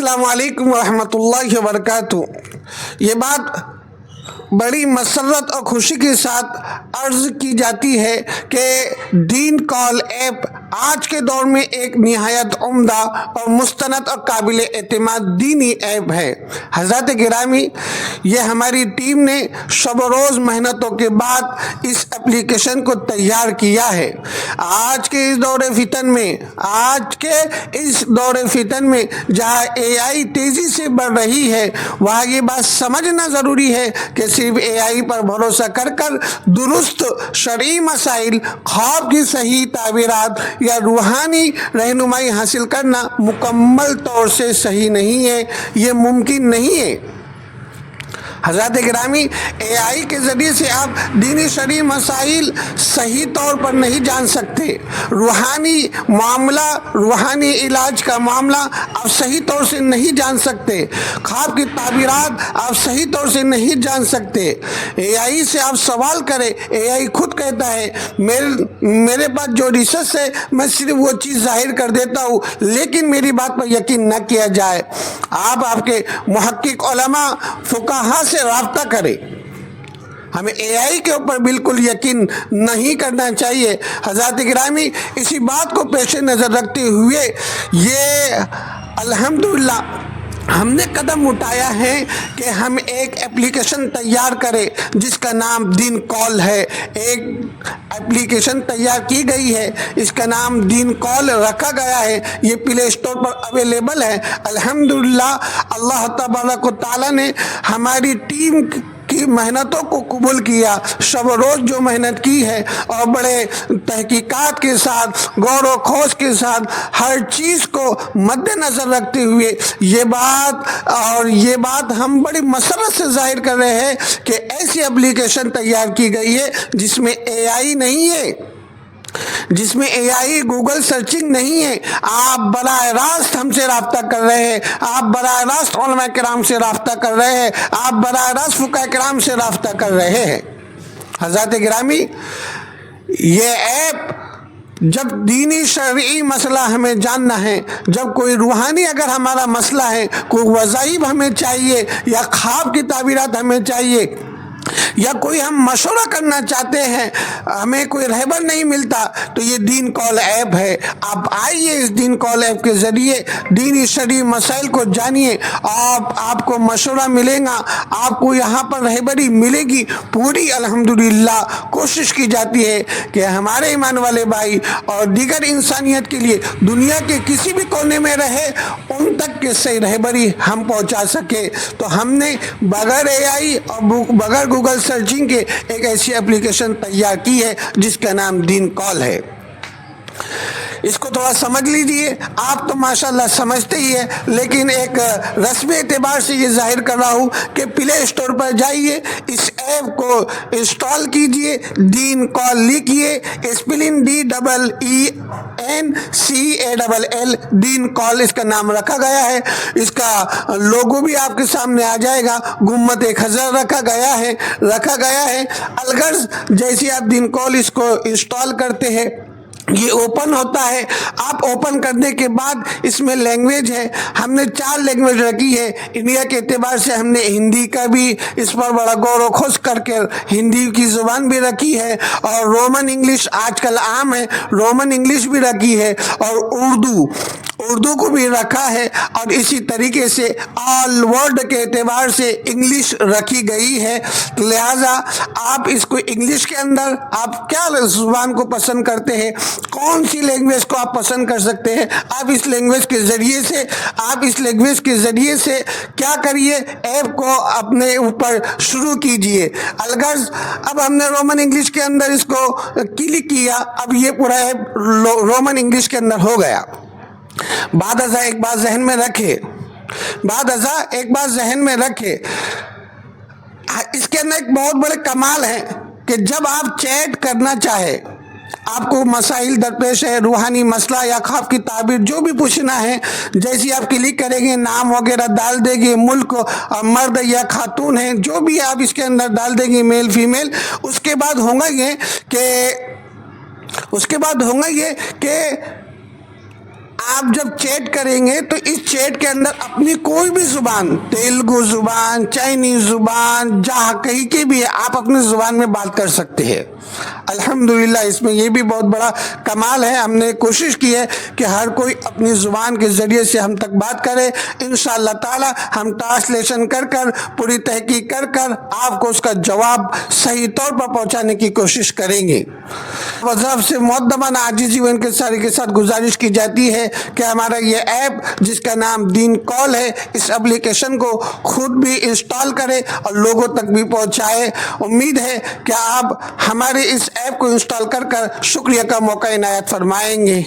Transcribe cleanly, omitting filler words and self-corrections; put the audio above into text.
अस्सलाम वालेकुम वरहमतुल्लाहि वबरकातुहू। ये बात बड़ी मसरत और खुशी के साथ अर्ज़ की जाती है कि दीन कॉल ऐप आज के दौर में एक निहायत उम्दा और मुस्तनद और काबिल एतमाद दीनी ऐप है। हज़रत गिरामी, ये हमारी टीम ने शब रोज़ मेहनतों के बाद इस एप्लीकेशन को तैयार किया है। आज के इस दौर फितन में जहाँ AI तेज़ी से बढ़ रही है, वहाँ ये बात समझना ज़रूरी है कि सिर्फ AI पर भरोसा कर दुरुस्त शरई मसाइल, ख्वाब की सही ताबीरात या रूहानी रहनुमाई हासिल करना मुकम्मल तौर से सही नहीं है, ये मुमकिन नहीं है। हज़रत गिरामी, AI के ज़रिए से आप दीनी शरई मसाइल सही तौर पर नहीं जान सकते। रूहानी इलाज का मामला आप सही तौर से नहीं जान सकते। ख्वाब की ताबीरात आप सही तौर से नहीं जान सकते। AI से आप सवाल करें, AI खुद कहता है मेरे पास जो रिसर्च है मैं सिर्फ वो चीज़ जाहिर कर देता हूँ, लेकिन मेरी बात पर यकीन न किया जाए। आप आपके मुहक्किक उलमा फुक़हा से राब्ता करें। हमें AI के ऊपर बिल्कुल यकीन नहीं करना चाहिए। हज़रत गिरामी, इसी बात को पेश नज़र रखते हुए ये अल्हम्दुलिल्लाह हमने कदम उठाया है कि हम एक एप्लीकेशन तैयार करें जिसका नाम दीन कॉल है। एक एप्लीकेशन तैयार की गई है, इसका नाम दीन कॉल रखा गया है। ये प्ले स्टोर पर अवेलेबल है। अल्हम्दुलिल्लाह, अल्लाह तबारक व तआला ने हमारी टीम की मेहनतों को कबूल किया। शब रोज़ जो मेहनत की है और बड़े तहकीकात के साथ, गौर व खोज के साथ, हर चीज़ को मद्देनज़र रखते हुए ये बात हम बड़ी मसरत से जाहिर कर रहे हैं कि ऐसी एप्लीकेशन तैयार की गई है जिसमें AI नहीं है, जिसमें AI गूगल सर्चिंग नहीं है। आप बराह रास्त हमसे राब्ता कर रहे हैं, आप बराह रास्त उलमा किराम से राब्ता कर रहे हैं, आप बराह रास्त फुक़हा किराम से राब्ता कर रहे हैं। हज़रत गिरामी, ये ऐप जब दीनी शरई मसला हमें जानना है, जब कोई रूहानी अगर हमारा मसला है, कोई वज़ाइफ हमें चाहिए या ख्वाब की ताबीरात हमें चाहिए, या कोई हम मशवरा करना चाहते हैं, हमें कोई रहबर नहीं मिलता, तो ये दीन कॉल ऐप है। आप आइए, इस दीन कॉल ऐप के ज़रिए दीनी शरई मसाइल को जानिए। आपको मशवरा मिलेगा, आपको यहाँ पर रहबरी मिलेगी। पूरी अल्हम्दुलिल्लाह कोशिश की जाती है कि हमारे ईमान वाले भाई और दीगर इंसानियत के लिए दुनिया के किसी भी कोने में रहे, उन तक के सही रहबरी हम पहुँचा सके। तो हमने बगैर AI और बगैर गूगल सर्चिंग के एक ऐसी एप्लीकेशन तैयार की है जिसका नाम दीन कॉल है। इसको थोड़ा समझ लीजिए। आप तो माशाल्लाह समझते ही है, लेकिन एक रस्मी एतबार से ये जाहिर कर रहा हूँ कि प्ले स्टोर पर जाइए, इस ऐप को इंस्टॉल कीजिए। दीन कॉल लिखिए, स्पेलिंग DEENCALL, दीन कॉल इसका नाम रखा गया है। इसका लोगो भी आपके सामने आ जाएगा। गुम्मत एक हज़र रखा गया है। अलगर्ज जैसे आप दीन कॉल इसको इंस्टॉल करते हैं, ये ओपन होता है। आप ओपन करने के बाद इसमें लैंग्वेज है, हमने 4 लैंग्वेज रखी है। इंडिया के एतबार से हमने हिंदी का भी इस पर बड़ा गौर व खोज करके हिंदी की ज़ुबान भी रखी है, और रोमन इंग्लिश आजकल आम है, रोमन इंग्लिश भी रखी है, और उर्दू को भी रखा है, और इसी तरीके से ऑल वर्ल्ड के एतबार से इंग्लिश रखी गई है। तो लिहाजा आप इसको इंग्लिश के अंदर आप क्या ज़ुबान को पसंद करते हैं, कौन सी लैंग्वेज को आप पसंद कर सकते हैं, आप इस लैंग्वेज के ज़रिए से क्या करिए, ऐप को अपने ऊपर शुरू कीजिए। अलगर्ज अब हमने रोमन इंग्लिश के अंदर इसको क्लिक किया, अब ये पूरा ऐप रोमन इंग्लिश के अंदर हो गया। बादअज़ा एक बात जहन में रखे, इसके अंदर एक बहुत बड़े कमाल है कि जब आप चैट करना चाहे, आपको मसाइल दरपेश है, रूहानी मसला या ख्वाब की ताबीर जो भी पूछना है, जैसे आप क्लिक करेंगे नाम वगैरह डाल देंगे, मुल्क मर्द या खातून है, जो भी आप इसके अंदर डाल देंगे, मेल फीमेल, उसके बाद होगा ये कि آپ جب چیٹ کریں گے تو اس چیٹ کے اندر اپنی کوئی بھی زبان، تیلگو زبان، چائنیز زبان، جہاں کہیں کی بھی ہے، آپ اپنی زبان میں بات کر سکتے ہیں۔ الحمدللہ اس میں یہ بھی بہت بڑا کمال ہے، ہم نے کوشش کی ہے کہ ہر کوئی اپنی زبان کے ذریعے سے ہم تک بات کرے۔ انشاءاللہ تعالی ہم ٹرانسلیشن کر کر، پوری تحقیق کر کر آپ کو اس کا جواب صحیح طور پر پہنچانے کی کوشش کریں گے۔ وظیفہ سے مقدمانہ عاجزی و انکساری کے ساتھ گزارش کی جاتی ہے کہ ہمارا یہ ایپ جس کا نام دین کال ہے، اس اپلیکیشن کو خود بھی انسٹال کرے اور لوگوں تک بھی پہنچائے۔ امید ہے کہ آپ ہمارے اس ایپ کو انسٹال کر کر شکریہ کا موقع عنایت فرمائیں گے۔